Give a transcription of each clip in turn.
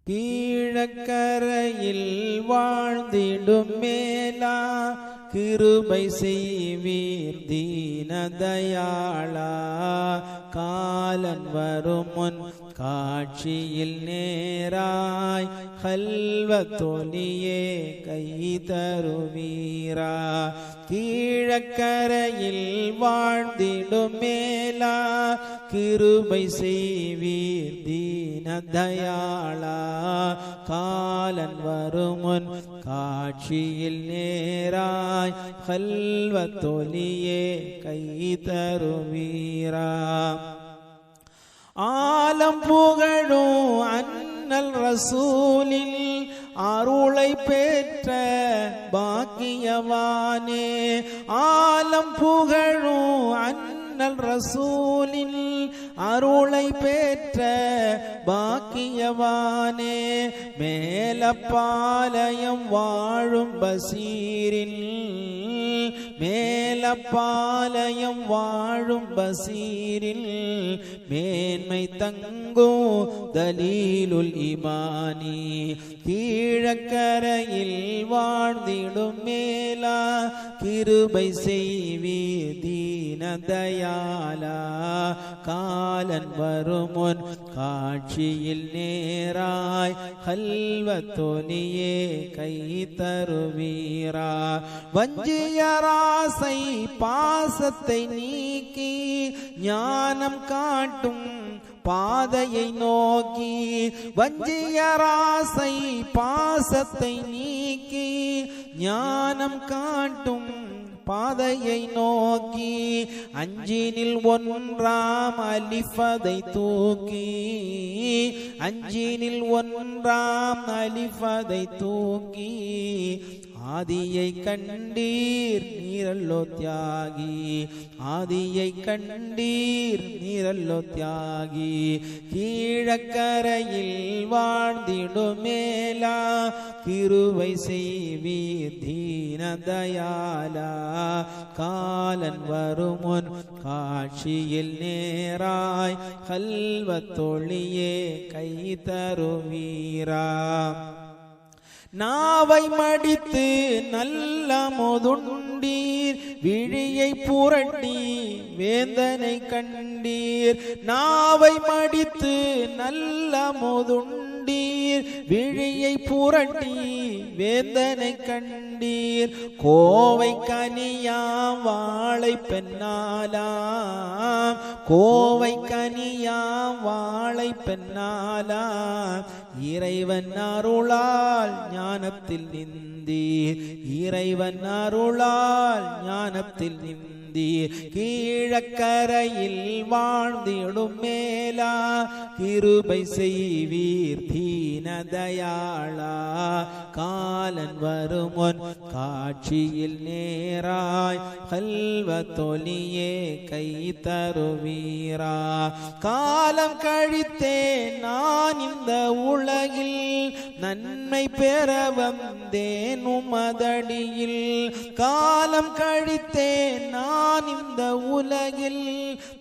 கீழக்கரையில் வாழ்ந்திடும் மேலா கிருபை செய்வீர் தீனதயாளா. காலன் வரும் முன் காட்சியில் நேராய் கல்வத்தொலியே கை தருவீரா. கீழக்கரையில் வாழ்ந்திடும் மேலா கிருபை செய்வீர் தீனதயாளா. காலன் வரும் முன் காட்சியில் நேராய் கல்வத்தொலியே கை தருவீரா. ஆலம் புகழும் அன்னல் ரசூலில் அருளை பெற்ற பாக்கியவானே. ஆலம் புகழும் அன்னல் ரசூலில் அருளை பெற்ற பாக்கியவானே. மேலப்பாளையம் வாழும் பசீரில் மேலப்பாளையம் வாழும் பசீரில் மேன்மை தங்கும் தலீலுல் ஈமானி. கீழக்கரையில் வாழ்ந்திடும் மேலா கிருபை செய்வீர் தீனதயாளா. காலன் வரும் முன் காட்சியில் நேராய் கல்வத்தொலியே கை தருவீரா. வஞ்சியராசை பாசத்தை நீக்கி ஞானம் காட்டும் பாதையை நோக்கி. வஞ்சியராசை பாசத்தை நீக்கி ஞானம் காட்டும் பாதையை நோக்கி. அஞ்சினில் ஒன்றாம் அலிஃபதை தூக்கி அஞ்சினில் ஒன்றாம் அலிஃபதை தூக்கி. ஆதியை கண்டீர் நீரல்லோ தியாகி. ஆதியை கண்டீர் நீரல்லோ தியாகி. கீழக்கரையில் வாழ்ந்திடும் மேலா கிருபை செய்வீர் தீனதயாளா. காலன் வரும் முன் காட்சியில் நேராய் கல்வத்தொலியே கை தருவீரா. நாவை மடித்து நல்ல மோதுண்டீர் விழியை புரட்டி வேந்தனை கண்டீர். நாவை மடித்து நல்ல மோதுண்டீர் விழியை புரட்டி வேந்தனை கண்டீர். கோவை கனியாம் வாழை பெண்ணாலாம் கோவை கனியாம் வாழை பெண்ணாலாம். இறைவன் அருளால் ஞானத்தில் நின்றீர். இறைவன் அருளால் ஞானத்தில் நின்றீர். கீழக்கரையில் வாழ்ந்திடும் மேலா கிருபை செய்வீர் தீனதயாளா. காலன் வரும் முன் காட்சியில் நேராய் கல்வத்தொலியே கை தருவீரா. காலம் கழித்தேன் நான் இந்த உலகில் நன்மை பெற வந்தேன் உமதடியில். காலம் கழித்தேன் நான் இந்த உலகில்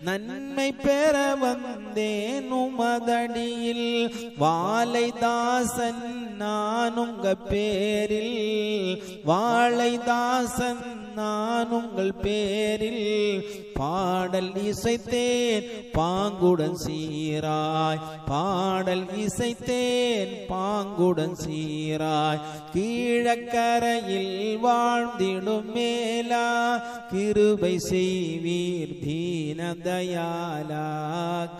நன்மை பெற வந்தேன் உமதடியில். வாழைதாசன் நான் உங்க பேரில் வாழைதாசன் நான் உங்கள் பேரில் பாடல் இசைத்தேன் பாங்குடன் சீராய். பாடல் இசைத்தேன் பாங்குடன் சீராய். கீழக்கரையில் வாழ்ந்திடும் மேலா கிருபை செய்வீர் தீனதயாளா.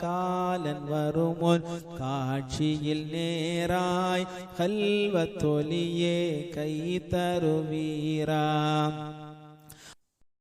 காலன் வரும் முன் காட்சியில் நேராய் கல்வத்தொலியே கை தருவீரா.